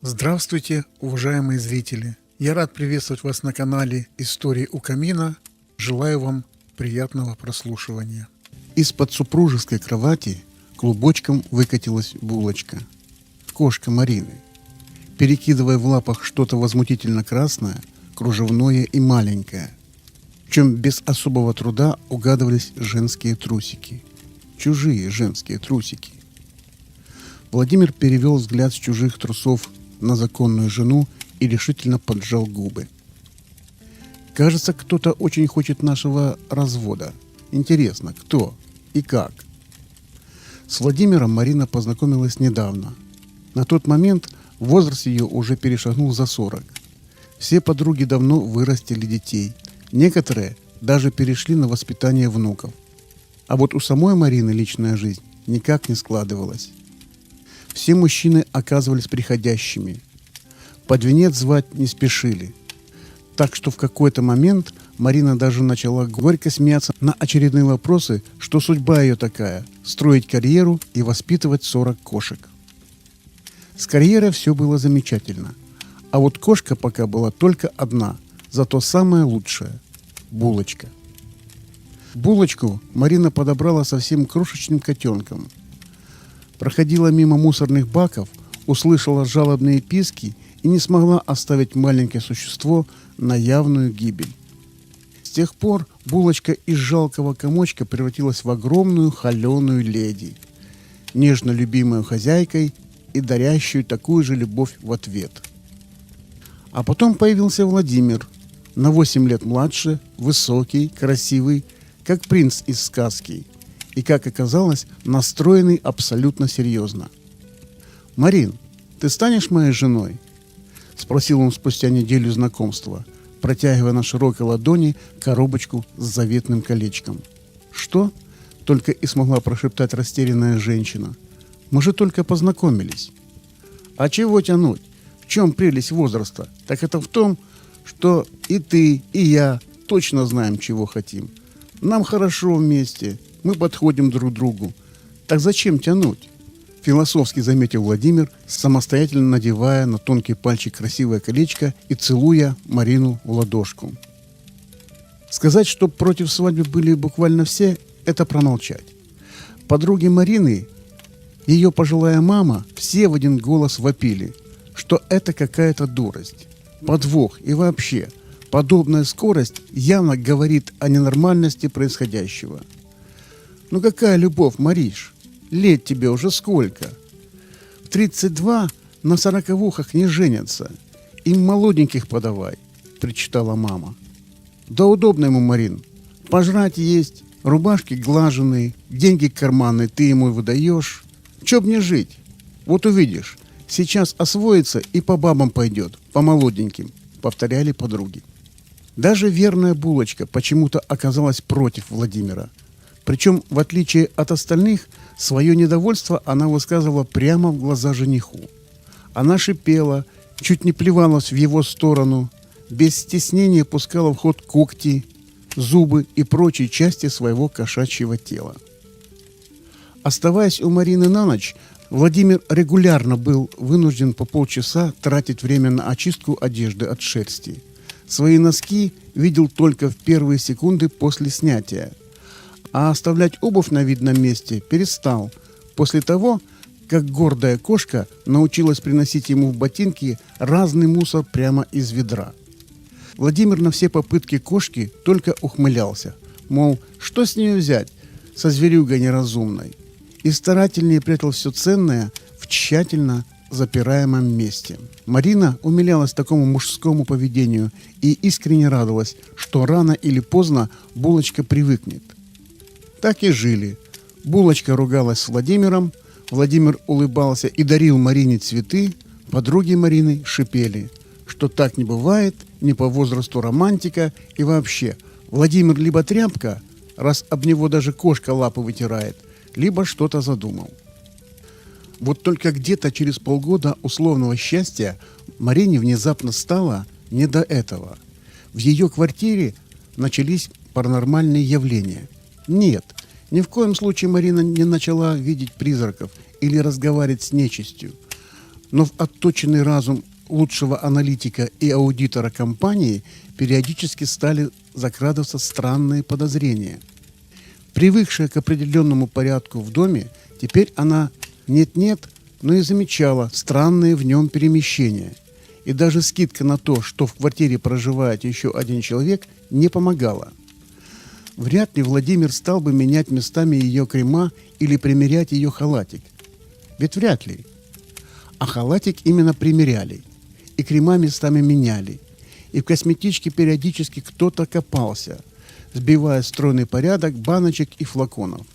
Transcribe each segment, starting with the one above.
Здравствуйте, уважаемые зрители! Я рад приветствовать вас на канале «Истории у камина». Желаю вам приятного прослушивания. Из-под супружеской кровати клубочком выкатилась булочка. Кошка Марины. Перекидывая в лапах что-то возмутительно красное, кружевное и маленькое, в чем без особого труда угадывались женские трусики. Чужие женские трусики. Владимир перевел взгляд с чужих трусов на законную жену и решительно поджал губы. Кажется, кто-то очень хочет нашего развода. Интересно, кто и как? С Владимиром Марина познакомилась недавно. На тот момент возраст ее уже перешагнул за 40. Все подруги давно вырастили детей. Некоторые даже перешли на воспитание внуков. А вот у самой Марины личная жизнь никак не складывалась. Все мужчины оказывались приходящими. Под венец звать не спешили. Так что в какой-то момент Марина даже начала горько смеяться на очередные вопросы, что судьба ее такая – строить карьеру и воспитывать 40 кошек. С карьерой все было замечательно. А вот кошка пока была только одна, зато самая лучшая – Булочка. Булочку Марина подобрала совсем крошечным котенком. Проходила мимо мусорных баков, услышала жалобные писки и не смогла оставить маленькое существо на явную гибель. С тех пор Булочка из жалкого комочка превратилась в огромную холеную леди, нежно любимую хозяйкой и дарящую такую же любовь в ответ. А потом появился Владимир, на 8 лет младше, высокий, красивый, как принц из сказки, и, как оказалось, настроенный абсолютно серьезно. «Марин, ты станешь моей женой?» – спросил он спустя неделю знакомства, протягивая на широкой ладони коробочку с заветным колечком. «Что?» – только и смогла прошептать растерянная женщина. «Мы же только познакомились». «А чего тянуть? В чем прелесть возраста? Так это в том, что и ты, и я точно знаем, чего хотим. Нам хорошо вместе, мы подходим друг к другу. Так зачем тянуть?» Философски заметил Владимир, самостоятельно надевая на тонкий пальчик красивое колечко и целуя Марину в ладошку. Сказать, что против свадьбы были буквально все, это промолчать. Подруги Марины, ее пожилая мама, все в один голос вопили, что это какая-то дурость, подвох и вообще подобная скорость явно говорит о ненормальности происходящего. «Ну какая любовь, Мариш? Лет тебе уже сколько? В 32 на 40-вухах не женятся. Им молоденьких подавай», – причитала мама. «Да удобно ему, Марин. Пожрать есть, рубашки глаженные, деньги карманные ты ему выдаешь. Че б не жить? Вот увидишь, сейчас освоится и по бабам пойдет, по молоденьким», – повторяли подруги. Даже верная Булочка почему-то оказалась против Владимира. Причем, в отличие от остальных, свое недовольство она высказывала прямо в глаза жениху. Она шипела, чуть не плевалась в его сторону, без стеснения пускала в ход когти, зубы и прочие части своего кошачьего тела. Оставаясь у Марины на ночь, Владимир регулярно был вынужден по полчаса тратить время на очистку одежды от шерсти. Свои носки видел только в первые секунды после снятия, а оставлять обувь на видном месте перестал после того, как гордая кошка научилась приносить ему в ботинки разный мусор прямо из ведра. Владимир на все попытки кошки только ухмылялся, мол, что с нее взять, со зверюгой неразумной, и старательнее прятал все ценное в тщательно запираемом месте. Марина умилялась такому мужскому поведению и искренне радовалась, что рано или поздно Булочка привыкнет. Так и жили. Булочка ругалась с Владимиром, Владимир улыбался и дарил Марине цветы, подруги Марины шипели, что так не бывает, не по возрасту романтика и вообще. Владимир либо тряпка, раз об него даже кошка лапы вытирает, либо что-то задумал. Вот только где-то через полгода условного счастья Марине внезапно стало не до этого. В ее квартире начались паранормальные явления. Нет, ни в коем случае Марина не начала видеть призраков или разговаривать с нечистью. Но в отточенный разум лучшего аналитика и аудитора компании периодически стали закрадываться странные подозрения. Привыкшая к определенному порядку в доме, теперь она нет-нет, но и замечала странные в нем перемещения. И даже скидка на то, что в квартире проживает еще один человек, не помогала. Вряд ли Владимир стал бы менять местами ее крема или примерять ее халатик. Ведь вряд ли. А халатик именно примеряли. И крема местами меняли. И в косметичке периодически кто-то копался, сбивая стройный порядок баночек и флаконов.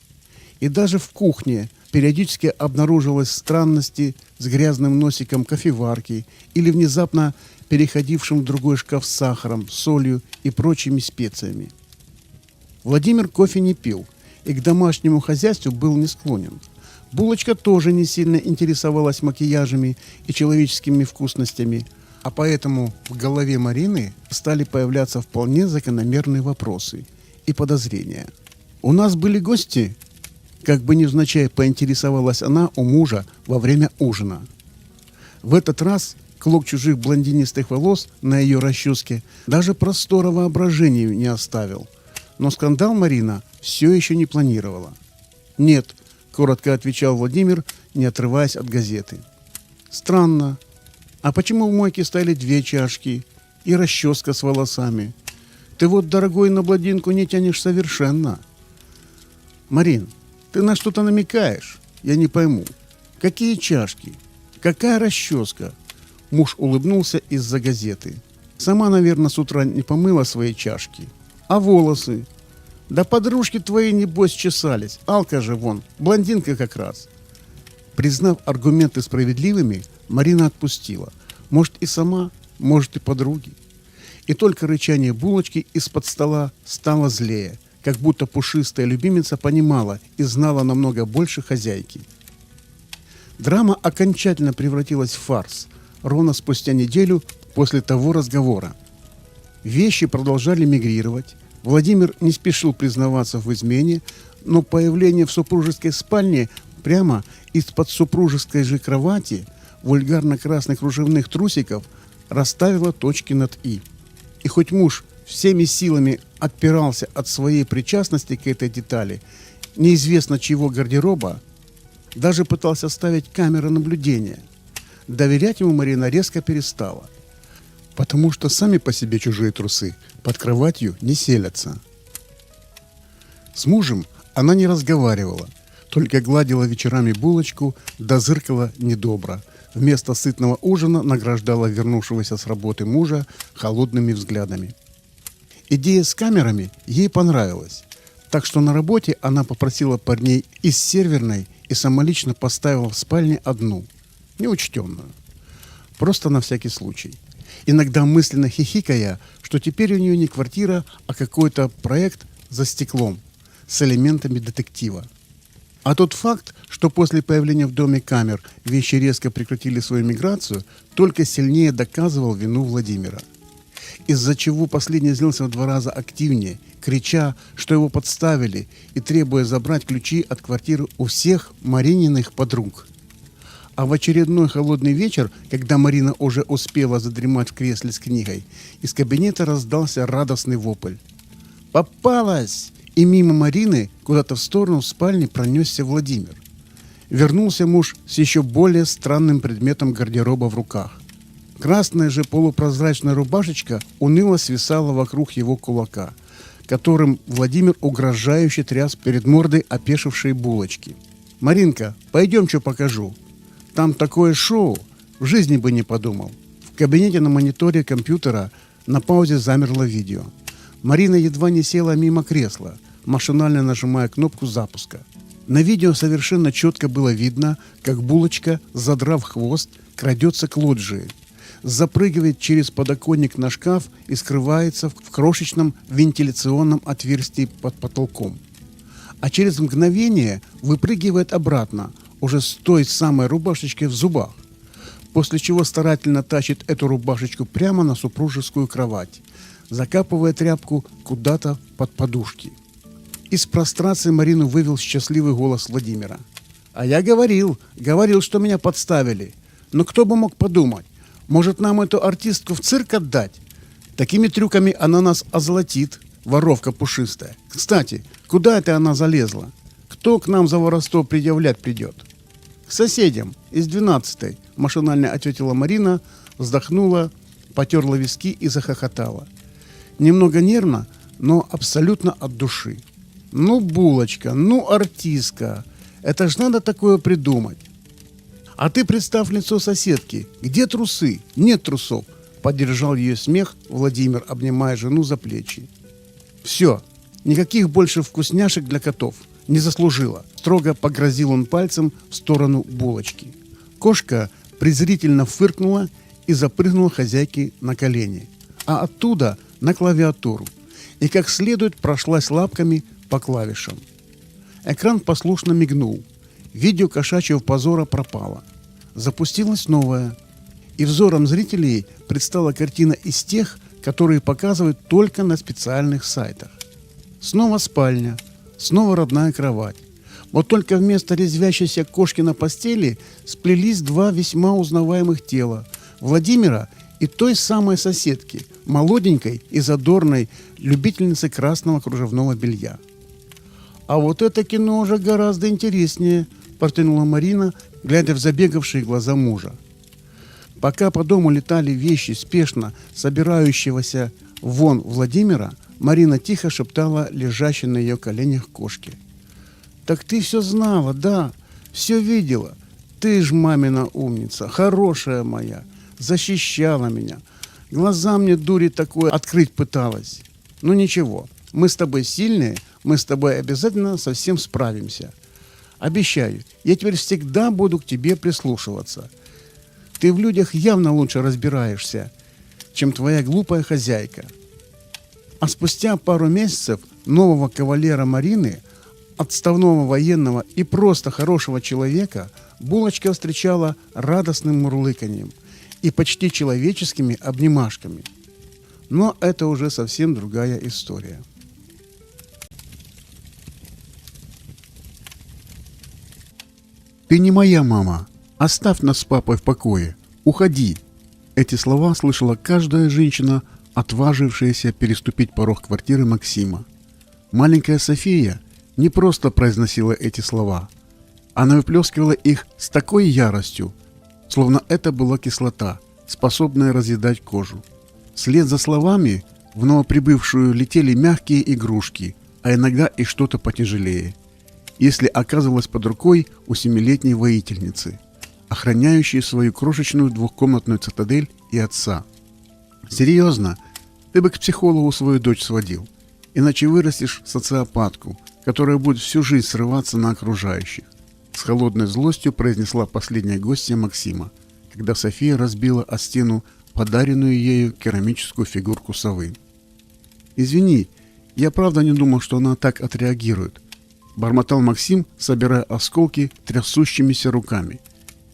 И даже в кухне периодически обнаруживалось странности с грязным носиком кофеварки или внезапно переходившим в другой шкаф с сахаром, солью и прочими специями. Владимир кофе не пил и к домашнему хозяйству был не склонен. Булочка тоже не сильно интересовалась макияжами и человеческими вкусностями, а поэтому в голове Марины стали появляться вполне закономерные вопросы и подозрения. «У нас были гости?» Как бы невзначай поинтересовалась она у мужа во время ужина. В этот раз клок чужих блондинистых волос на ее расческе даже простора воображению не оставил. Но скандал Марина все еще не планировала. «Нет», – коротко отвечал Владимир, не отрываясь от газеты. «Странно. А почему в мойке стояли 2 чашки и расческа с волосами? Ты вот, дорогой, на блондинку не тянешь совершенно». «Марин, ты на что-то намекаешь? Я не пойму. Какие чашки? Какая расческа?» Муж улыбнулся из-за газеты. «Сама, наверное, с утра не помыла свои чашки. А волосы? Да подружки твои, небось, чесались. Алка же вон, блондинка как раз». Признав аргументы справедливыми, Марина отпустила. Может, и сама, может, и подруги. И только рычание булочки из-под стола стало злее, как будто пушистая любимица понимала и знала намного больше хозяйки. Драма окончательно превратилась в фарс ровно спустя неделю после того разговора. Вещи продолжали мигрировать. Владимир не спешил признаваться в измене, но появление в супружеской спальне прямо из-под супружеской же кровати вульгарно-красных кружевных трусиков расставило точки над «и». И хоть муж всеми силами отпирался от своей причастности к этой детали, неизвестно чьего гардероба, даже пытался ставить камеры наблюдения, доверять ему Марина резко перестала, потому что сами по себе чужие трусы под кроватью не селятся. С мужем она не разговаривала, только гладила вечерами булочку да зыркала недобро. Вместо сытного ужина награждала вернувшегося с работы мужа холодными взглядами. Идея с камерами ей понравилась, так что на работе она попросила парней из серверной и самолично поставила в спальне одну, неучтенную. Просто на всякий случай. Иногда мысленно хихикая, что теперь у нее не квартира, а какой-то проект за стеклом с элементами детектива. А тот факт, что после появления в доме камер вещи резко прекратили свою миграцию, только сильнее доказывал вину Владимира. Из-за чего последний злился в 2 раза активнее, крича, что его подставили и требуя забрать ключи от квартиры у всех Марининых подруг. А в очередной холодный вечер, когда Марина уже успела задремать в кресле с книгой, из кабинета раздался радостный вопль. «Попалась!» И мимо Марины куда-то в сторону спальни пронесся Владимир. Вернулся муж с еще более странным предметом гардероба в руках. Красная же полупрозрачная рубашечка уныло свисала вокруг его кулака, которым Владимир угрожающе тряс перед мордой опешившей булочки. «Маринка, пойдем, что покажу. Там такое шоу, в жизни бы не подумал». В кабинете на мониторе компьютера на паузе замерло видео. Марина едва не села мимо кресла, машинально нажимая кнопку запуска. На видео совершенно четко было видно, как булочка, задрав хвост, крадется к лоджии, запрыгивает через подоконник на шкаф и скрывается в крошечном вентиляционном отверстии под потолком. А через мгновение выпрыгивает обратно, уже с той самой рубашечкой в зубах, после чего старательно тащит эту рубашечку прямо на супружескую кровать, закапывая тряпку куда-то под подушки. Из прострации Марину вывел счастливый голос Владимира. «А я говорил, что меня подставили. Но кто бы мог подумать, может нам эту артистку в цирк отдать? Такими трюками она нас озолотит, воровка пушистая. Кстати, куда это она залезла? Кто к нам за воровство предъявлять придет? К соседям из 12-й, машинально ответила Марина, вздохнула, потерла виски и захохотала. Немного нервно, но абсолютно от души. Ну, булочка, ну, артистка, это ж надо такое придумать. А ты представь лицо соседки. Где трусы? Нет трусов. Поддержал ее смех Владимир, обнимая жену за плечи. Все, никаких больше вкусняшек для котов. Не заслужила. Строго погрозил он пальцем в сторону булочки. Кошка презрительно фыркнула и запрыгнула хозяйке на колени, а оттуда на клавиатуру, и как следует прошлась лапками по клавишам. Экран послушно мигнул. Видео кошачьего позора пропало. Запустилось новое. И взором зрителей предстала картина из тех, которые показывают только на специальных сайтах. Снова спальня, снова родная кровать. Вот только вместо резвящейся кошки на постели сплелись два весьма узнаваемых тела – Владимира и той самой соседки, молоденькой и задорной любительницы красного кружевного белья. «А вот это кино уже гораздо интереснее», – протянула Марина, глядя в забегавшие глаза мужа. Пока по дому летали вещи спешно собирающегося вон Владимира, Марина тихо шептала лежащей на ее коленях кошке. «Так ты все знала, да, все видела. Ты ж мамина умница, хорошая моя, защищала меня. Глаза мне дури такое открыть пыталась. Ну ничего, мы с тобой сильные, мы с тобой обязательно со всем справимся. Обещаю, я теперь всегда буду к тебе прислушиваться. Ты в людях явно лучше разбираешься, чем твоя глупая хозяйка». А спустя пару месяцев нового кавалера Марины, отставного военного и просто хорошего человека, булочка встречала радостным мурлыканьем и почти человеческими обнимашками. Но это уже совсем другая история. «Ты не моя мама. Оставь нас с папой в покое. Уходи». Эти слова слышала каждая женщина, отважившаяся переступить порог квартиры Максима. Маленькая София не просто произносила эти слова. Она выплескивала их с такой яростью, словно это была кислота, способная разъедать кожу. Вслед за словами в новоприбывшую летели мягкие игрушки, а иногда и что-то потяжелее, если оказывалось под рукой у 7-летней воительницы, охраняющей свою крошечную двухкомнатную цитадель и отца. Серьезно, ты бы к психологу свою дочь сводил, иначе вырастешь социопатку, которая будет всю жизнь срываться на окружающих. С холодной злостью произнесла последняя гостья Максима, когда София разбила о стену подаренную ею керамическую фигурку совы. «Извини, я правда не думал, что она так отреагирует», — бормотал Максим, собирая осколки трясущимися руками.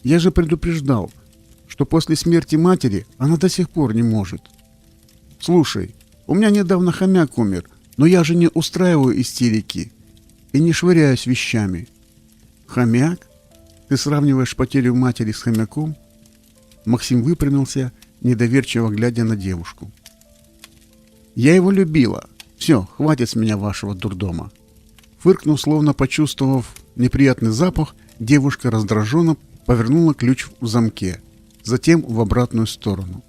«Я же предупреждал, что после смерти матери она до сих пор не может. Слушай, у меня недавно хомяк умер, но я же не устраиваю истерики и не швыряюсь вещами». «Хомяк? Ты сравниваешь потерю матери с хомяком?» Максим выпрямился, недоверчиво глядя на девушку. «Я его любила. Все, хватит с меня вашего дурдома». Фыркнув, словно почувствовав неприятный запах, девушка раздраженно повернула ключ в замке, затем в обратную сторону.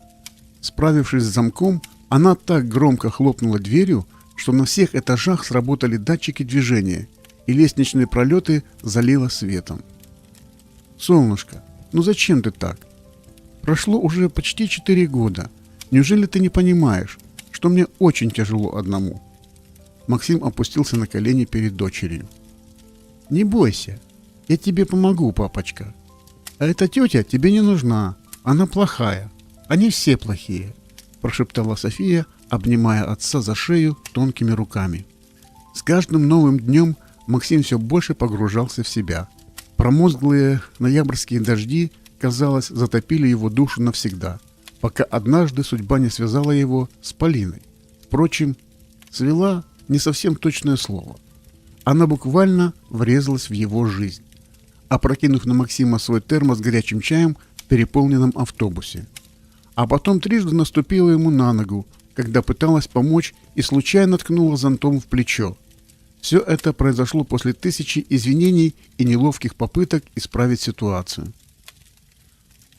Справившись с замком, она так громко хлопнула дверью, что на всех этажах сработали датчики движения, и лестничные пролеты залило светом. «Солнышко, ну зачем ты так? Прошло уже почти 4 года. Неужели ты не понимаешь, что мне очень тяжело одному?» Максим опустился на колени перед дочерью. «Не бойся, я тебе помогу, папочка. А эта тетя тебе не нужна, она плохая. Они все плохие», – прошептала София, обнимая отца за шею тонкими руками. С каждым новым днем Максим все больше погружался в себя. Промозглые ноябрьские дожди, казалось, затопили его душу навсегда, пока однажды судьба не связала его с Полиной. Впрочем, свела не совсем точное слово. Она буквально врезалась в его жизнь. Опрокинув на Максима свой термос с горячим чаем, переполненном автобусе. А потом трижды наступила ему на ногу, когда пыталась помочь и случайно ткнула зонтом в плечо. Все это произошло после тысячи извинений и неловких попыток исправить ситуацию.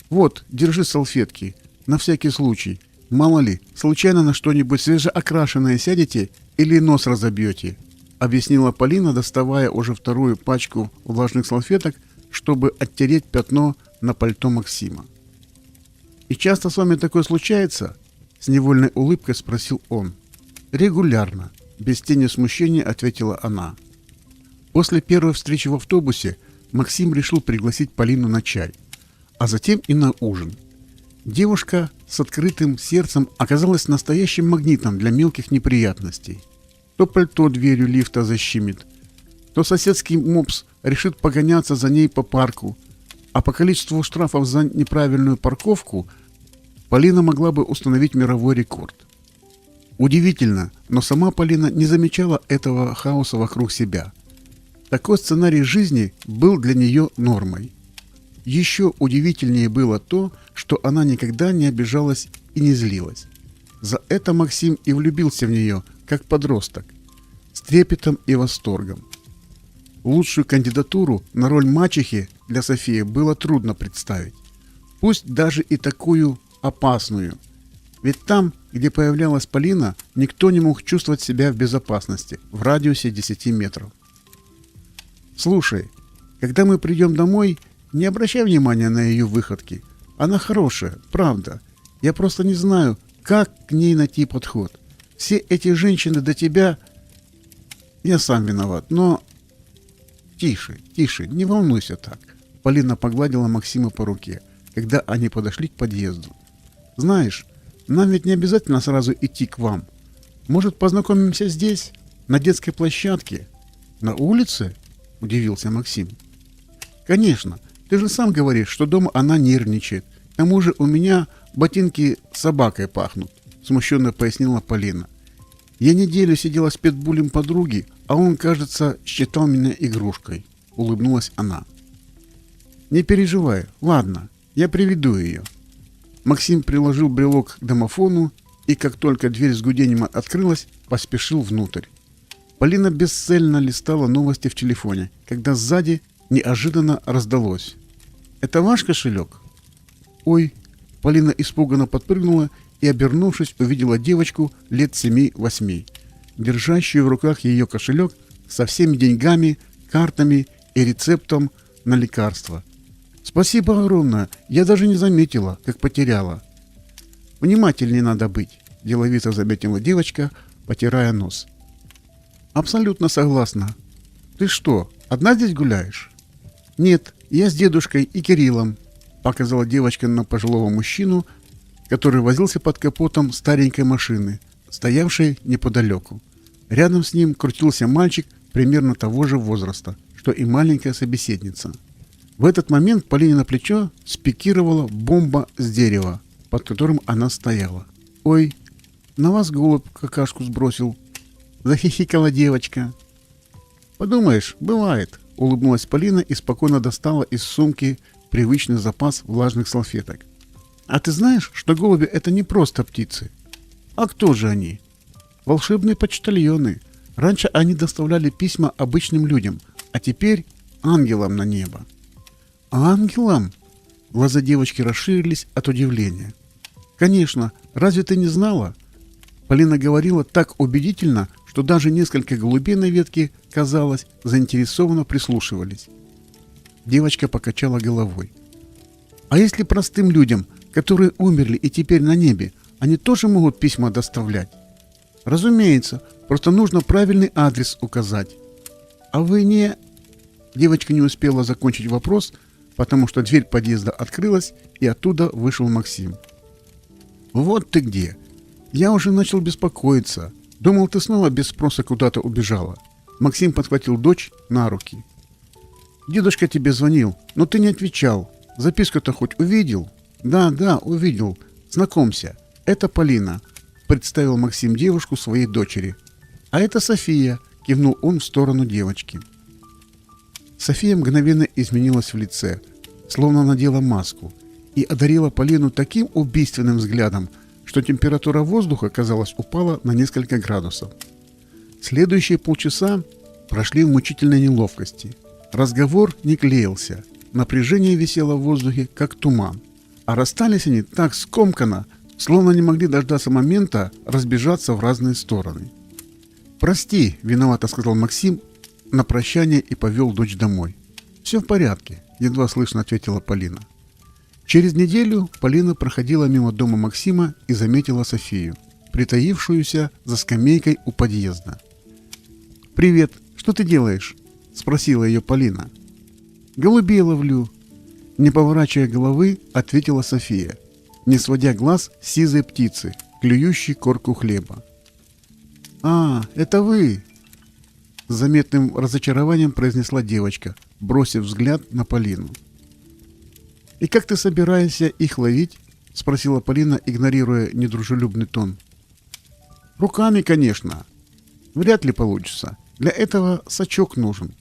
«Вот, держи салфетки, на всякий случай. Мало ли, случайно на что-нибудь свежеокрашенное сядете или нос разобьете», объяснила Полина, доставая уже вторую пачку влажных салфеток, чтобы оттереть пятно на пальто Максима. «И часто с вами такое случается?» — с невольной улыбкой спросил он. «Регулярно», — без тени смущения ответила она. После первой встречи в автобусе Максим решил пригласить Полину на чай, а затем и на ужин. Девушка с открытым сердцем оказалась настоящим магнитом для мелких неприятностей. То пальто дверью лифта защемит, то соседский мопс решит погоняться за ней по парку, а по количеству штрафов за неправильную парковку Полина могла бы установить мировой рекорд. Удивительно, но сама Полина не замечала этого хаоса вокруг себя. Такой сценарий жизни был для нее нормой. Еще удивительнее было то, что она никогда не обижалась и не злилась. За это Максим и влюбился в нее, как подросток, с трепетом и восторгом. Лучшую кандидатуру на роль мачехи для Софии было трудно представить. Пусть даже и такую опасную. Ведь там, где появлялась Полина, никто не мог чувствовать себя в безопасности в радиусе 10 метров. «Слушай, когда мы придем домой, не обращай внимания на ее выходки. Она хорошая, правда. Я просто не знаю, как к ней найти подход. Все эти женщины до тебя... Я сам виноват, но...» «Тише, тише, не волнуйся так». Полина погладила Максима по руке, когда они подошли к подъезду. «Знаешь, нам ведь не обязательно сразу идти к вам. Может, познакомимся здесь, на детской площадке?» «На улице?» – удивился Максим. «Конечно. Ты же сам говоришь, что дома она нервничает. К тому же у меня ботинки собакой пахнут», – смущенно пояснила Полина. «Я неделю сидела с питбулем подруги, а он, кажется, считал меня игрушкой», – улыбнулась она. «Не переживай. Ладно, я приведу ее». Максим приложил брелок к домофону и, как только дверь с гудением открылась, поспешил внутрь. Полина бесцельно листала новости в телефоне, когда сзади неожиданно раздалось: «Это ваш кошелек?» «Ой!» Полина испуганно подпрыгнула и, обернувшись, увидела девочку лет 7-8, держащую в руках ее кошелек со всеми деньгами, картами и рецептом на лекарства. «Спасибо огромное! Я даже не заметила, как потеряла». «Внимательнее надо быть», – деловито заметила девочка, потирая нос. «Абсолютно согласна. Ты что, одна здесь гуляешь?» «Нет, я с дедушкой и Кириллом», – показала девочка на пожилого мужчину, который возился под капотом старенькой машины, стоявшей неподалеку. Рядом с ним крутился мальчик примерно того же возраста, что и маленькая собеседница. В этот момент Полине на плечо спикировала бомба с дерева, под которым она стояла. «Ой, на вас голубь какашку сбросил», – захихикала девочка. «Подумаешь, бывает», – улыбнулась Полина и спокойно достала из сумки привычный запас влажных салфеток. «А ты знаешь, что голуби – это не просто птицы? А кто же они? Волшебные почтальоны. Раньше они доставляли письма обычным людям, а теперь ангелам на небо». «Ангелам?» Глаза девочки расширились от удивления. «Конечно, разве ты не знала?» Полина говорила так убедительно, что даже несколько голубей на ветке, казалось, заинтересованно прислушивались. Девочка покачала головой. «А если простым людям, которые умерли и теперь на небе, они тоже могут письма доставлять?» «Разумеется, просто нужно правильный адрес указать». «А вы не...» Девочка не успела закончить вопрос, потому что дверь подъезда открылась, и оттуда вышел Максим. «Вот ты где! Я уже начал беспокоиться. Думал, ты снова без спроса куда-то убежала». Максим подхватил дочь на руки. «Дедушка тебе звонил, но ты не отвечал. Записку-то хоть увидел?» «Да, увидел. Знакомься, это Полина», — представил Максим девушку своей дочери. «А это София», — кивнул он в сторону девочки. София мгновенно изменилась в лице, словно надела маску, и одарила Полину таким убийственным взглядом, что температура воздуха, казалось, упала на несколько градусов. Следующие полчаса прошли в мучительной неловкости. Разговор не клеился, напряжение висело в воздухе, как туман. А расстались они так скомканно, словно не могли дождаться момента разбежаться в разные стороны. «Прости», — виновато сказал Максим на прощание и повел дочь домой. «Все в порядке», — едва слышно ответила Полина. Через неделю Полина проходила мимо дома Максима и заметила Софию, притаившуюся за скамейкой у подъезда. «Привет, что ты делаешь?» — спросила ее Полина. «Голубей ловлю», — не поворачивая головы, ответила София, не сводя глаз с сизой птицы, клюющей корку хлеба. «А, это вы!» — с заметным разочарованием произнесла девочка, бросив взгляд на Полину. «И как ты собираешься их ловить?» — спросила Полина, игнорируя недружелюбный тон. «Руками, конечно. Вряд ли получится. Для этого сачок нужен.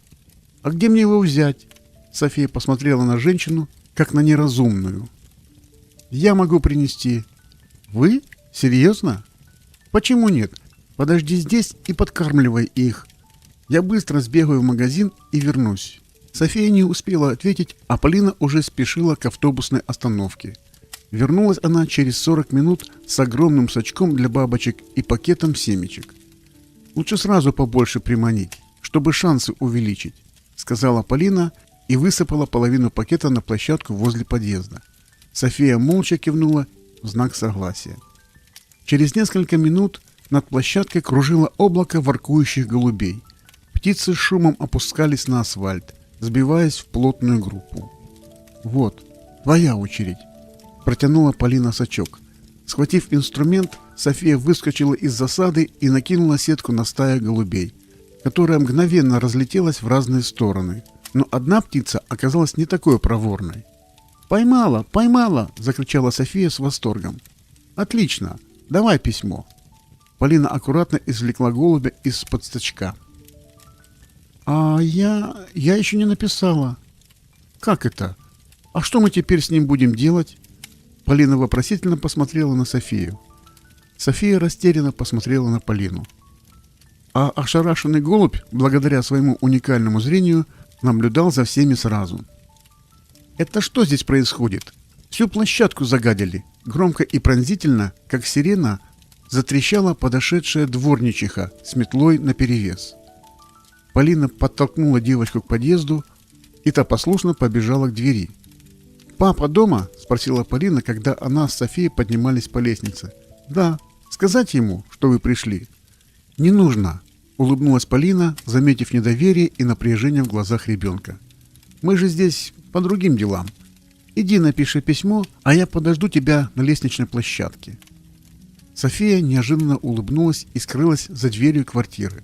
А где мне его взять?» София посмотрела на женщину, как на неразумную. «Я могу принести». «Вы? Серьезно? Почему нет? Подожди здесь и подкармливай их. Я быстро сбегаю в магазин и вернусь». София не успела ответить, а Полина уже спешила к автобусной остановке. Вернулась она через 40 минут с огромным сачком для бабочек и пакетом семечек. «Лучше сразу побольше приманить, чтобы шансы увеличить», — сказала Полина и высыпала половину пакета на площадку возле подъезда. София молча кивнула в знак согласия. Через несколько минут над площадкой кружило облако воркующих голубей. Птицы с шумом опускались на асфальт, сбиваясь в плотную группу. «Вот, твоя очередь», — протянула Полина сачок. Схватив инструмент, София выскочила из засады и накинула сетку на стаю голубей, которая мгновенно разлетелась в разные стороны. Но одна птица оказалась не такой проворной. «Поймала! Поймала!» — закричала София с восторгом. «Отлично! Давай письмо!» Полина аккуратно извлекла голубя из-под сачка. «А я еще не написала». «Как это? А что мы теперь с ним будем делать?» Полина вопросительно посмотрела на Софию. София растерянно посмотрела на Полину. А ошарашенный голубь, благодаря своему уникальному зрению, наблюдал за всеми сразу. «Это что здесь происходит? Всю площадку загадили!» Громко и пронзительно, как сирена, затрещала подошедшая дворничиха с метлой наперевес. Полина подтолкнула девочку к подъезду, и та послушно побежала к двери. «Папа дома?» — спросила Полина, когда она с Софией поднимались по лестнице. «Да. Сказать ему, что вы пришли?» «Не нужно», — улыбнулась Полина, заметив недоверие и напряжение в глазах ребенка. «Мы же здесь по другим делам. Иди напиши письмо, а я подожду тебя на лестничной площадке». София неожиданно улыбнулась и скрылась за дверью квартиры.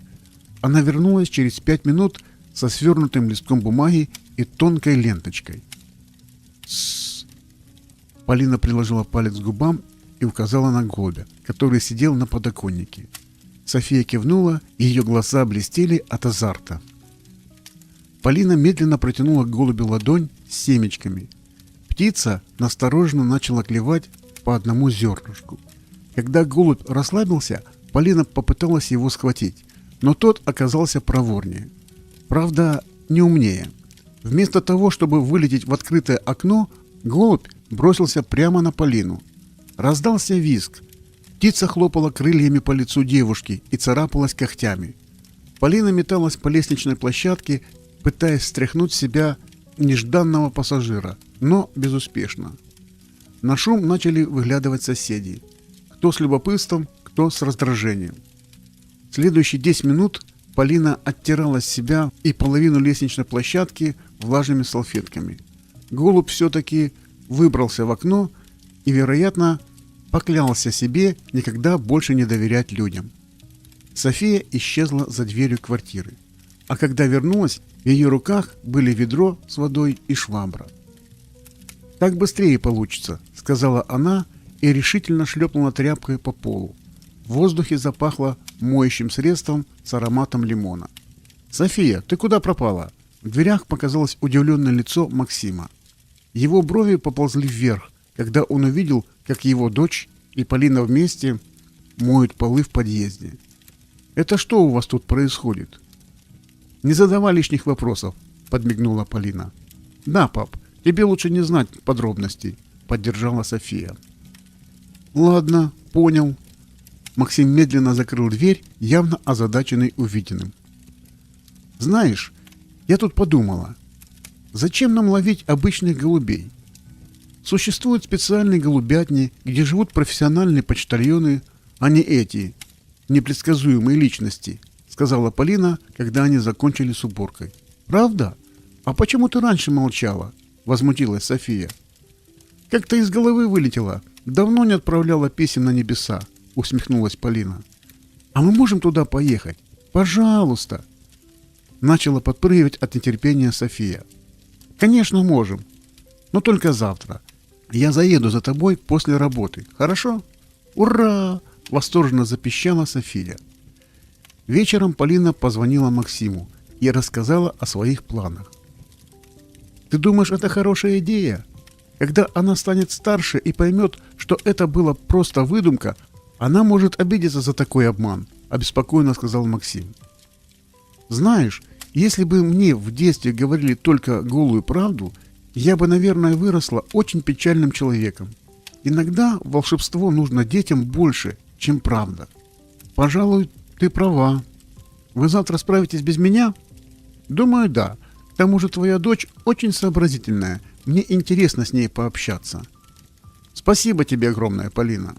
Она вернулась через 5 минут со свернутым листком бумаги и тонкой ленточкой. «Тссс!» Полина приложила палец к губам и указала на голубя, который сидел на подоконнике. София кивнула, и ее глаза блестели от азарта. Полина медленно протянула к голубю ладонь с семечками. Птица настороженно начала клевать по одному зернышку. Когда голубь расслабился, Полина попыталась его схватить, но тот оказался проворнее. Правда, не умнее. Вместо того, чтобы вылететь в открытое окно, голубь бросился прямо на Полину. Раздался визг. Птица хлопала крыльями по лицу девушки и царапалась когтями. Полина металась по лестничной площадке, пытаясь стряхнуть с себя нежданного пассажира, но безуспешно. На шум начали выглядывать соседи. Кто с любопытством, кто с раздражением. Следующие 10 минут Полина оттирала с себя и половину лестничной площадки влажными салфетками. Голубь все-таки выбрался в окно и, вероятно, поклялся себе никогда больше не доверять людям. София исчезла за дверью квартиры, а когда вернулась, в ее руках были ведро с водой и швабра. «Так быстрее получится», — сказала она и решительно шлепнула тряпкой по полу. В воздухе запахло моющим средством с ароматом лимона. «София, ты куда пропала?» В дверях показалось удивленное лицо Максима. Его брови поползли вверх, когда он увидел, как его дочь и Полина вместе моют полы в подъезде. «Это что у вас тут происходит?» «Не задавай лишних вопросов», — подмигнула Полина. «Да, пап, тебе лучше не знать подробностей», — поддержала София. «Ладно, понял». Максим медленно закрыл дверь, явно озадаченный увиденным. «Знаешь, я тут подумала, зачем нам ловить обычных голубей? Существуют специальные голубятни, где живут профессиональные почтальоны, а не эти непредсказуемые личности», — сказала Полина, когда они закончили с уборкой. «Правда? А почему ты раньше молчала?» — возмутилась София. «Как-то из головы вылетело. Давно не отправляла писем на небеса», — усмехнулась Полина. «А мы можем туда поехать? Пожалуйста!» Начала подпрыгивать от нетерпения София. «Конечно, можем. Но только завтра. Я заеду за тобой после работы. Хорошо?» «Ура!» — восторженно запищала София. Вечером Полина позвонила Максиму и рассказала о своих планах. «Ты думаешь, это хорошая идея? Когда она станет старше и поймет, что это была просто выдумка, она может обидеться за такой обман», — обеспокоенно сказал Максим. «Знаешь, если бы мне в детстве говорили только голую правду, я бы, наверное, выросла очень печальным человеком. Иногда волшебство нужно детям больше, чем правда». «Пожалуй, ты права. Вы завтра справитесь без меня?» «Думаю, да. К тому же твоя дочь очень сообразительная. Мне интересно с ней пообщаться». «Спасибо тебе огромное, Полина».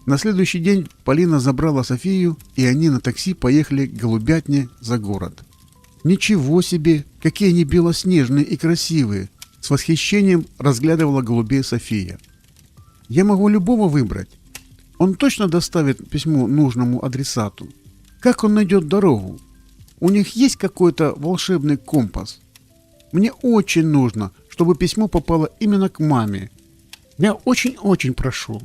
На следующий день Полина забрала Софию, и они на такси поехали к голубятне за город. «Ничего себе! Какие они белоснежные и красивые!» С восхищением разглядывала голубей София. «Я могу любого выбрать. Он точно доставит письмо нужному адресату. Как он найдет дорогу? У них есть какой-то волшебный компас? Мне очень нужно, чтобы письмо попало именно к маме. Я очень-очень прошу».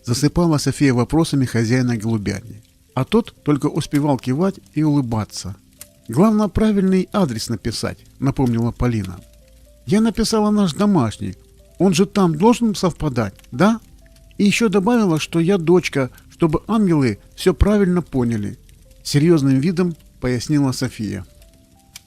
Засыпала София вопросами хозяина голубятни. А тот только успевал кивать и улыбаться. «Главное, правильный адрес написать», — напомнила Полина. «Я написала наш домашний. Он же там должен совпадать, да? И еще добавила, что я дочка, чтобы ангелы все правильно поняли», — серьезным видом пояснила София.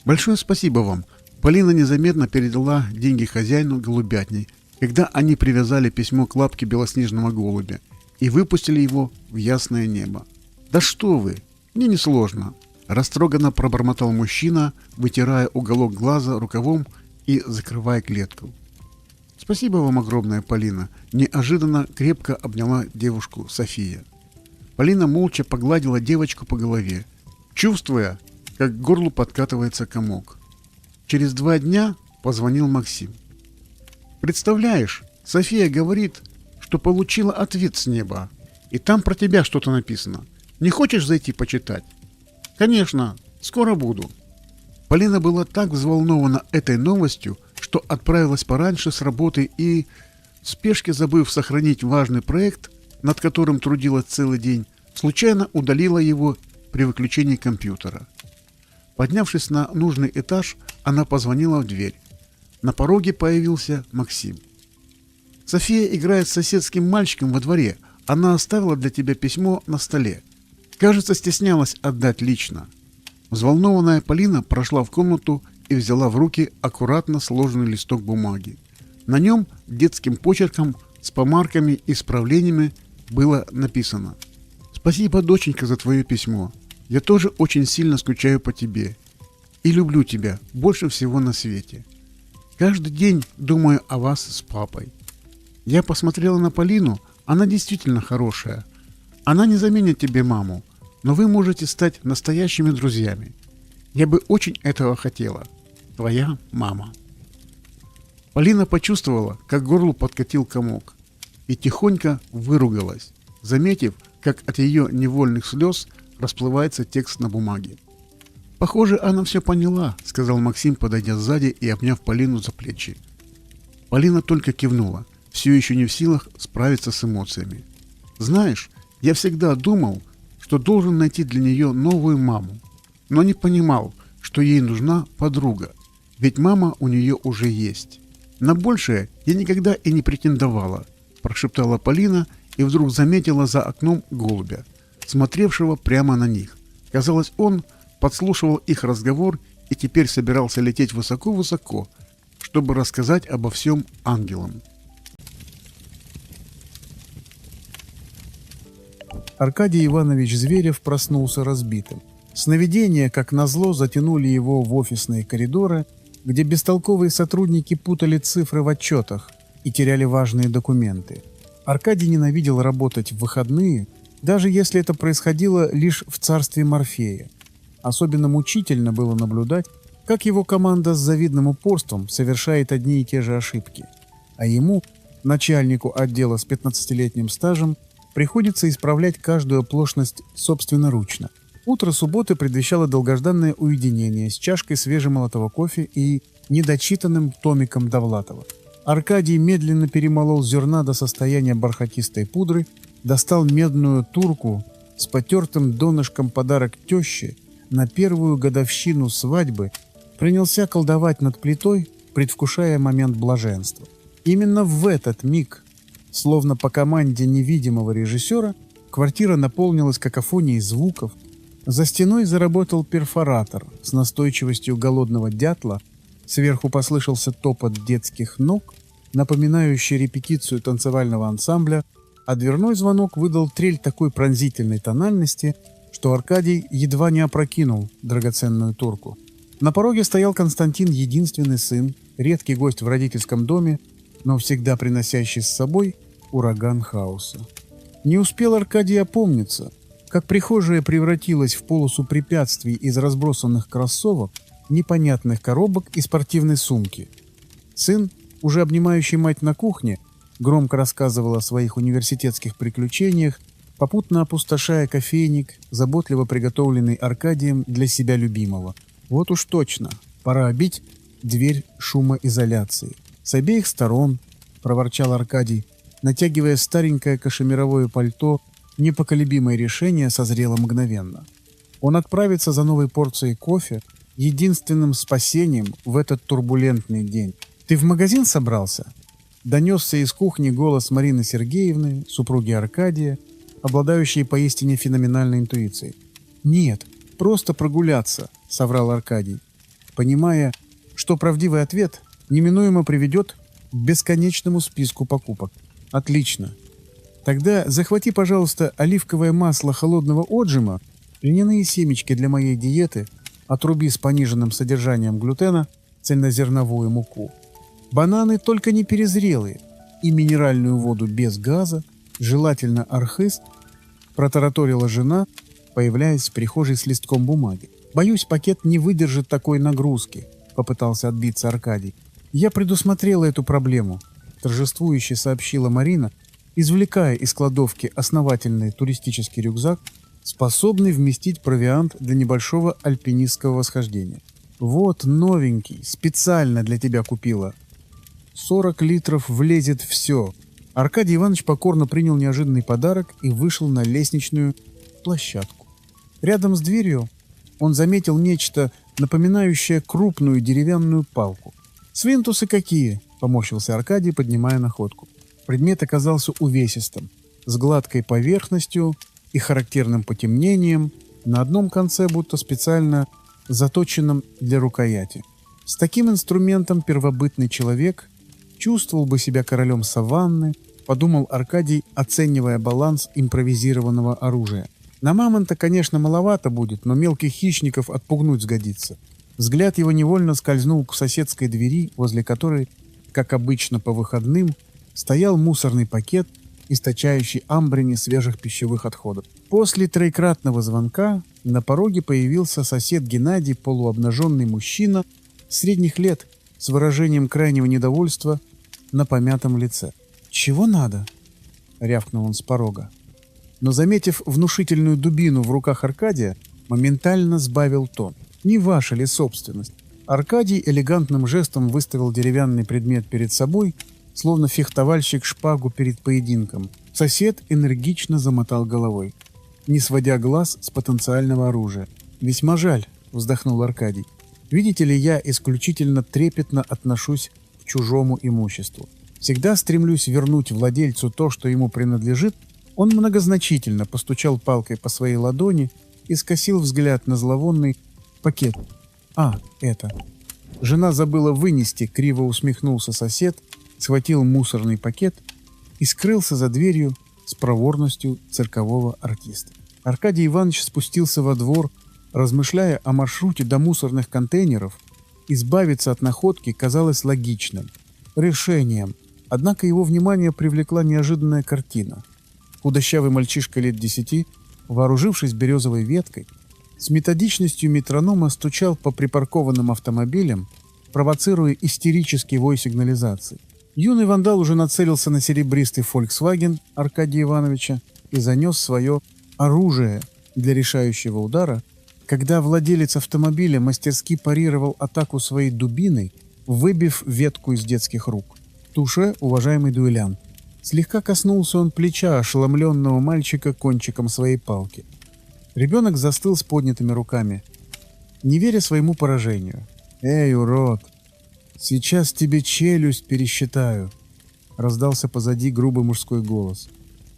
«Большое спасибо вам». Полина незаметно передала деньги хозяину голубятни, когда они привязали письмо к лапке белоснежного голубя и выпустили его в ясное небо. «Да что вы, мне несложно», — растроганно пробормотал мужчина, вытирая уголок глаза рукавом и закрывая клетку. «Спасибо вам огромное, Полина», — неожиданно крепко обняла девушку София. Полина молча погладила девочку по голове, чувствуя, как к горлу подкатывается комок. Через 2 дня позвонил Максим. «Представляешь, София говорит, что получила ответ с неба, и там про тебя что-то написано. Не хочешь зайти почитать?» «Конечно, скоро буду». Полина была так взволнована этой новостью, что отправилась пораньше с работы и, в спешке забыв сохранить важный проект, над которым трудилась целый день, случайно удалила его при выключении компьютера. Поднявшись на нужный этаж, она позвонила в дверь. На пороге появился Максим. «София играет с соседским мальчиком во дворе. Она оставила для тебя письмо на столе. Кажется, стеснялась отдать лично». Взволнованная Полина прошла в комнату и взяла в руки аккуратно сложенный листок бумаги. На нем детским почерком с помарками и исправлениями было написано: «Спасибо, доченька, за твое письмо. Я тоже очень сильно скучаю по тебе и люблю тебя больше всего на свете. Каждый день думаю о вас с папой. Я посмотрела на Полину, она действительно хорошая. Она не заменит тебе маму, но вы можете стать настоящими друзьями. Я бы очень этого хотела. Твоя мама». Полина почувствовала, как к горлу подкатил комок, и тихонько выругалась, заметив, как от ее невольных слез расплывается текст на бумаге. «Похоже, она все поняла», — сказал Максим, подойдя сзади и обняв Полину за плечи. Полина только кивнула, все еще не в силах справиться с эмоциями. «Знаешь, я всегда думал, что должен найти для нее новую маму, но не понимал, что ей нужна подруга, ведь мама у нее уже есть. На большее Я никогда и не претендовала, прошептала Полина и вдруг заметила за окном голубя, смотревшего прямо на них. Казалось, он подслушивал их разговор и теперь собирался лететь высоко-высоко, чтобы рассказать обо всем ангелам. Аркадий Иванович Зверев проснулся разбитым. Сновидения, как назло, затянули его в офисные коридоры, где бестолковые сотрудники путали цифры в отчетах и теряли важные документы. Аркадий ненавидел работать в выходные, даже если это происходило лишь в царстве Морфея. Особенно мучительно было наблюдать, как его команда с завидным упорством совершает одни и те же ошибки. А ему, начальнику отдела с 15-летним стажем, приходится исправлять каждую оплошность собственноручно. Утро субботы предвещало долгожданное уединение с чашкой свежемолотого кофе и недочитанным томиком Довлатова. Аркадий медленно перемолол зерна до состояния бархатистой пудры, достал медную турку с потертым донышком подарок теще на первую годовщину свадьбы, принялся колдовать над плитой, предвкушая момент блаженства. Именно в этот миг, словно по команде невидимого режиссера, квартира наполнилась какофонией звуков. За стеной заработал перфоратор с настойчивостью голодного дятла, сверху послышался топот детских ног, напоминающий репетицию танцевального ансамбля, а дверной звонок выдал трель такой пронзительной тональности, что Аркадий едва не опрокинул драгоценную турку. На пороге стоял Константин, единственный сын, редкий гость в родительском доме, но всегда приносящий с собой ураган хаоса. Не успел Аркадий опомниться, как прихожая превратилась в полосу препятствий из разбросанных кроссовок, непонятных коробок и спортивной сумки. Сын, уже обнимающий мать на кухне, громко рассказывал о своих университетских приключениях, попутно опустошая кофейник, заботливо приготовленный Аркадием для себя любимого. Вот уж точно, пора бить дверь шумоизоляции. С обеих сторон, проворчал Аркадий, натягивая старенькое кашемировое пальто, непоколебимое решение созрело мгновенно. Он отправится за новой порцией кофе, единственным спасением в этот турбулентный день. «Ты в магазин собрался?» Донесся из кухни голос Марины Сергеевны, супруги Аркадия, обладающей поистине феноменальной интуицией. «Нет, просто прогуляться», — соврал Аркадий, понимая, что правдивый ответ неминуемо приведет к бесконечному списку покупок. «Отлично. Тогда захвати, пожалуйста, оливковое масло холодного отжима, льняные семечки для моей диеты, отруби с пониженным содержанием глютена, цельнозерновую муку. Бананы только не перезрелые и минеральную воду без газа, желательно архыз», — протараторила жена, появляясь в прихожей с листком бумаги. «Боюсь, пакет не выдержит такой нагрузки», — попытался отбиться Аркадий. «Я предусмотрела эту проблему», — торжествующе сообщила Марина, извлекая из кладовки основательный туристический рюкзак, способный вместить провиант для небольшого альпинистского восхождения. «Вот новенький, специально для тебя купила. 40 литров влезет все». Аркадий Иванович покорно принял неожиданный подарок и вышел на лестничную площадку. Рядом с дверью он заметил нечто, напоминающее крупную деревянную палку. «Свинтусы какие!» — поморщился Аркадий, поднимая находку. Предмет оказался увесистым, с гладкой поверхностью и характерным потемнением, на одном конце будто специально заточенном для рукояти. С таким инструментом первобытный человек чувствовал бы себя королем саванны, подумал Аркадий, оценивая баланс импровизированного оружия. На мамонта, конечно, маловато будет, но мелких хищников отпугнуть сгодится. Взгляд его невольно скользнул к соседской двери, возле которой, как обычно по выходным, стоял мусорный пакет, источающий амбрини свежих пищевых отходов. После троекратного звонка на пороге появился сосед Геннадий, полуобнаженный мужчина средних лет, с выражением крайнего недовольства на помятом лице. «Чего надо?» — рявкнул он с порога. Но, заметив внушительную дубину в руках Аркадия, моментально сбавил тон. «Не ваша ли собственность?» Аркадий элегантным жестом выставил деревянный предмет перед собой, словно фехтовальщик шпагу перед поединком. Сосед энергично замотал головой, не сводя глаз с потенциального оружия. «Весьма жаль», — вздохнул Аркадий. «Видите ли, я исключительно трепетно отношусь к чужому имуществу. Всегда стремлюсь вернуть владельцу то, что ему принадлежит. Он многозначительно постучал палкой по своей ладони и скосил взгляд на зловонный пакет. Это. Жена забыла вынести, криво усмехнулся сосед, схватил мусорный пакет и скрылся за дверью с проворностью циркового артиста. Аркадий Иванович спустился во двор, размышляя о маршруте до мусорных контейнеров. Избавиться от находки казалось логичным решением, однако его внимание привлекла неожиданная картина. Худощавый мальчишка лет 10, вооружившись березовой веткой, с методичностью метронома стучал по припаркованным автомобилям, провоцируя истерический вой сигнализации. Юный вандал уже нацелился на серебристый «Фольксваген» Аркадия Ивановича и занес свое оружие для решающего удара, когда владелец автомобиля мастерски парировал атаку своей дубиной, выбив ветку из детских рук. Туше, уважаемый дуэлянт. Слегка коснулся он плеча ошеломленного мальчика кончиком своей палки. Ребенок застыл с поднятыми руками, не веря своему поражению. «Эй, урод! Сейчас тебе челюсть пересчитаю!» Раздался позади грубый мужской голос.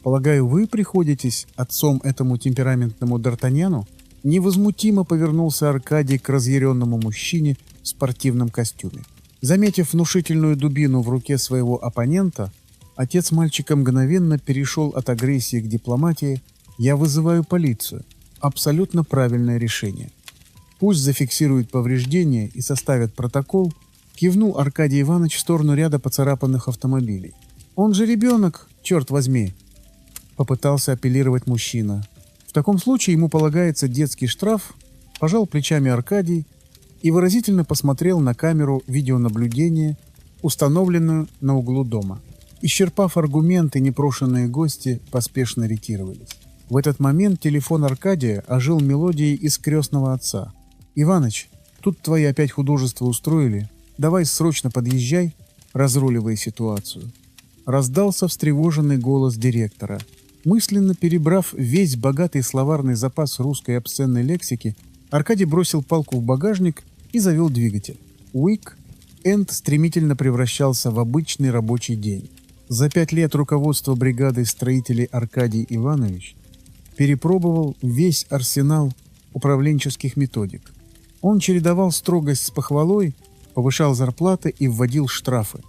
«Полагаю, вы приходитесь отцом этому темпераментному Д'Артаньяну?» Невозмутимо повернулся Аркадий к разъяренному мужчине в спортивном костюме. Заметив внушительную дубину в руке своего оппонента, отец мальчика мгновенно перешел от агрессии к дипломатии. «Я вызываю полицию». Абсолютно правильное решение. Пусть зафиксируют повреждения и составят протокол, кивнул Аркадий Иванович в сторону ряда поцарапанных автомобилей. «Он же ребенок, черт возьми!» Попытался апеллировать мужчина. В таком случае ему полагается детский штраф, пожал плечами Аркадий и выразительно посмотрел на камеру видеонаблюдения, установленную на углу дома. Исчерпав аргументы, непрошенные гости поспешно ретировались. В этот момент телефон Аркадия ожил мелодией из «Крестного отца». «Иваныч, тут твои опять художества устроили. Давай срочно подъезжай, разруливай ситуацию». Раздался встревоженный голос директора. Мысленно перебрав весь богатый словарный запас русской обсценной лексики, Аркадий бросил палку в багажник и завел двигатель. Уик-энд стремительно превращался в обычный рабочий день. За 5 лет руководство бригадой строителей Аркадий Иванович перепробовал весь арсенал управленческих методик. Он чередовал строгость с похвалой, повышал зарплаты и вводил штрафы.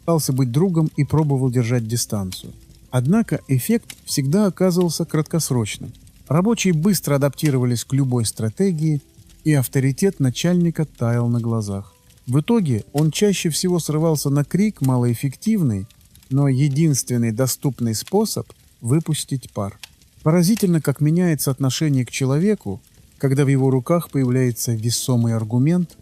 Пытался быть другом и пробовал держать дистанцию. Однако эффект всегда оказывался краткосрочным. Рабочие быстро адаптировались к любой стратегии, и авторитет начальника таял на глазах. В итоге он чаще всего срывался на крик, малоэффективный, но единственный доступный способ выпустить пар. Поразительно, как меняется отношение к человеку, когда в его руках появляется весомый аргумент,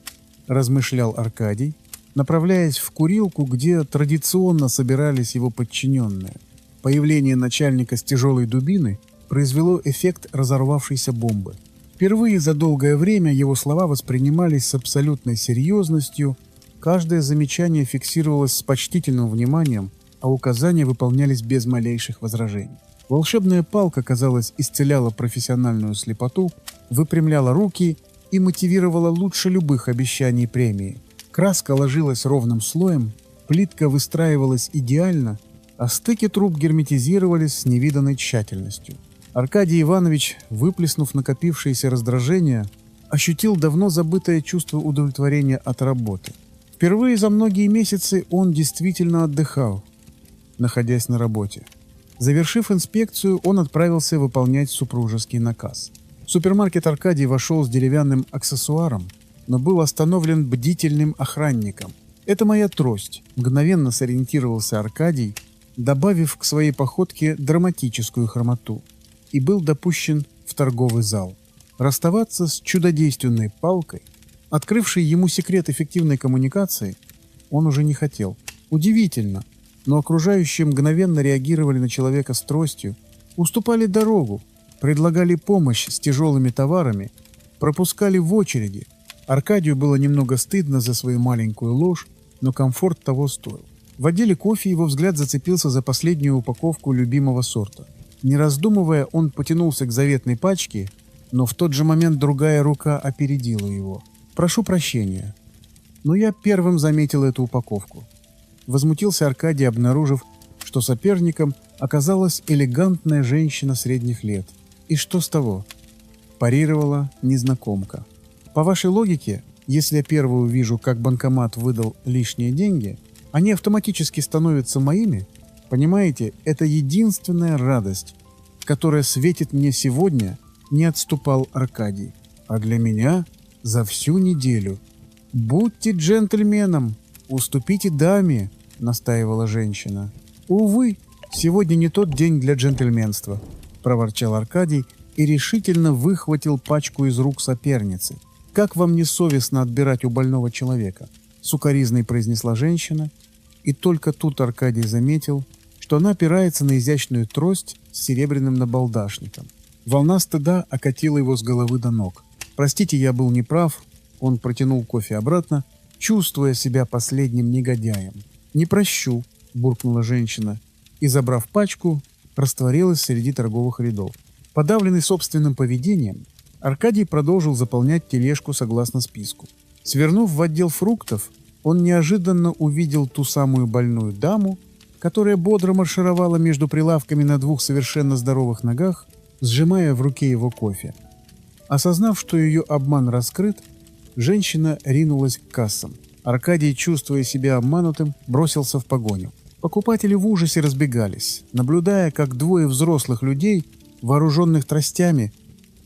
размышлял Аркадий, направляясь в курилку, где традиционно собирались его подчиненные. Появление начальника с тяжелой дубиной произвело эффект разорвавшейся бомбы. Впервые за долгое время его слова воспринимались с абсолютной серьезностью, каждое замечание фиксировалось с почтительным вниманием, а указания выполнялись без малейших возражений. Волшебная палка, казалось, исцеляла профессиональную слепоту, выпрямляла руки и мотивировала лучше любых обещаний премии. Краска ложилась ровным слоем, плитка выстраивалась идеально, а стыки труб герметизировались с невиданной тщательностью. Аркадий Иванович, выплеснув накопившееся раздражение, ощутил давно забытое чувство удовлетворения от работы. Впервые за многие месяцы он действительно отдыхал, находясь на работе. Завершив инспекцию, он отправился выполнять супружеский наказ. В супермаркет Аркадий вошел с деревянным аксессуаром, но был остановлен бдительным охранником. «Это моя трость», — мгновенно сориентировался Аркадий, добавив к своей походке драматическую хромоту, и был допущен в торговый зал. Расставаться с чудодейственной палкой, открывшей ему секрет эффективной коммуникации, он уже не хотел. Удивительно, но окружающие мгновенно реагировали на человека с тростью, уступали дорогу, предлагали помощь с тяжелыми товарами, пропускали в очереди. Аркадию было немного стыдно за свою маленькую ложь, но комфорт того стоил. В отделе кофе его взгляд зацепился за последнюю упаковку любимого сорта. Не раздумывая, он потянулся к заветной пачке, но в тот же момент другая рука опередила его. «Прошу прощения, но я первым заметил эту упаковку». Возмутился Аркадий, обнаружив, что соперником оказалась элегантная женщина средних лет. И что с того? Парировала незнакомка. По вашей логике, если я первую вижу, как банкомат выдал лишние деньги, они автоматически становятся моими? Понимаете, это единственная радость, которая светит мне сегодня, не отступал Аркадий. А для меня за всю неделю. Будьте джентльменом, уступите даме, настаивала женщина. Увы, сегодня не тот день для джентльменства, проворчал Аркадий и решительно выхватил пачку из рук соперницы. Как вам не совестно отбирать у больного человека? Сукоризной произнесла женщина, и только тут Аркадий заметил, что она опирается на изящную трость с серебряным набалдашником. Волна стыда окатила его с головы до ног. «Простите, я был неправ», — он протянул кофе обратно, чувствуя себя последним негодяем. «Не прощу», — буркнула женщина, и, забрав пачку, растворилась среди торговых рядов. Подавленный собственным поведением, Аркадий продолжил заполнять тележку согласно списку. Свернув в отдел фруктов, он неожиданно увидел ту самую больную даму, которая бодро маршировала между прилавками на двух совершенно здоровых ногах, сжимая в руке его кофе. Осознав, что ее обман раскрыт, женщина ринулась к кассам. Аркадий, чувствуя себя обманутым, бросился в погоню. Покупатели в ужасе разбегались, наблюдая, как двое взрослых людей, вооруженных тростями,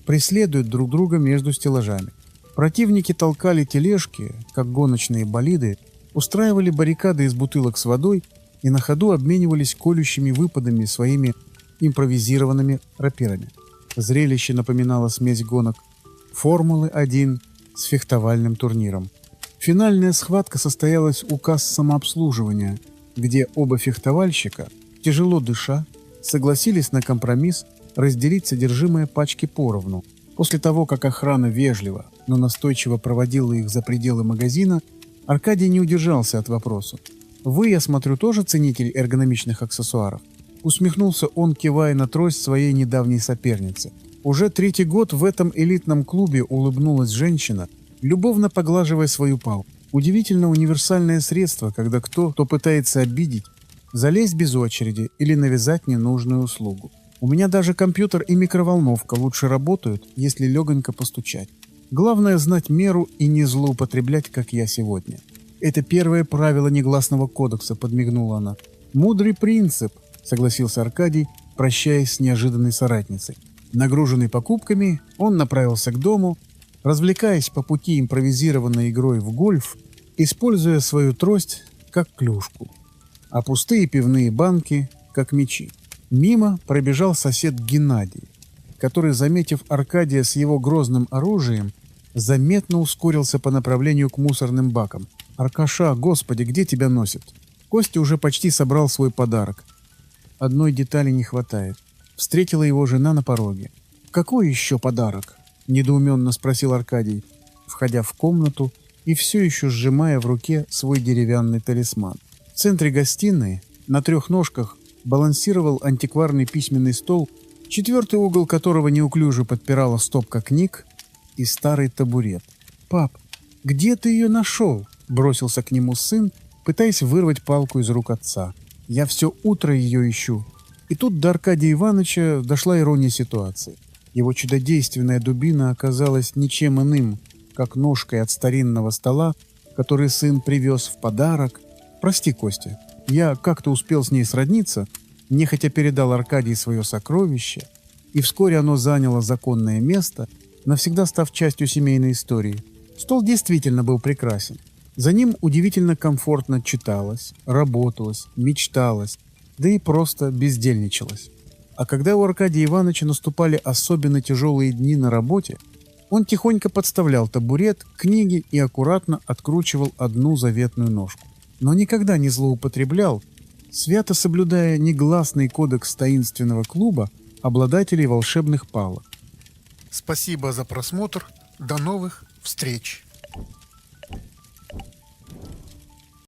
преследуют друг друга между стеллажами. Противники толкали тележки, как гоночные болиды, устраивали баррикады из бутылок с водой и на ходу обменивались колющими выпадами своими импровизированными рапирами. Зрелище напоминало смесь гонок Формулы-1 с фехтовальным турниром. Финальная схватка состоялась у касс самообслуживания, где оба фехтовальщика, тяжело дыша, согласились на компромисс разделить содержимое пачки поровну. После того, как охрана вежливо, но настойчиво проводила их за пределы магазина, Аркадий не удержался от вопроса. «Вы, я смотрю, тоже ценитель эргономичных аксессуаров?» Усмехнулся он, кивая на трость своей недавней соперницы. Уже 3-й год в этом элитном клубе улыбнулась женщина, любовно поглаживая свою палку. Удивительно универсальное средство, когда кто-то пытается обидеть, залезть без очереди или навязать ненужную услугу. У меня даже компьютер и микроволновка лучше работают, если легонько постучать. Главное знать меру и не злоупотреблять, как я сегодня. Это первое правило негласного кодекса, подмигнула она. Мудрый принцип, согласился Аркадий, прощаясь с неожиданной соратницей. Нагруженный покупками, он направился к дому, развлекаясь по пути импровизированной игрой в гольф, используя свою трость как клюшку, а пустые пивные банки как мячи. Мимо пробежал сосед Геннадий, который, заметив Аркадия с его грозным оружием, заметно ускорился по направлению к мусорным бакам. «Аркаша, господи, где тебя носит?» Костя уже почти собрал свой подарок. Одной детали не хватает. Встретила его жена на пороге. «Какой еще подарок?» – недоуменно спросил Аркадий, входя в комнату и все еще сжимая в руке свой деревянный талисман. В центре гостиной, на 3 ножках, балансировал антикварный письменный стол, 4-й угол которого неуклюже подпирала стопка книг и старый табурет. «Пап, где ты ее нашел?» – бросился к нему сын, пытаясь вырвать палку из рук отца. «Я все утро ее ищу». И тут до Аркадия Ивановича дошла ирония ситуации. Его чудодейственная дубина оказалась ничем иным, как ножкой от старинного стола, который сын привез в подарок. «Прости, Костя, я как-то успел с ней сродниться», нехотя передал Аркадий свое сокровище, и вскоре оно заняло законное место, навсегда став частью семейной истории. Стол действительно был прекрасен. За ним удивительно комфортно читалось, работалось, мечталось, да и просто бездельничалось. А когда у Аркадия Ивановича наступали особенно тяжелые дни на работе, он тихонько подставлял табурет, книги и аккуратно откручивал одну заветную ножку. Но никогда не злоупотреблял, свято соблюдая негласный кодекс таинственного клуба обладателей волшебных палок. Спасибо за просмотр. До новых встреч!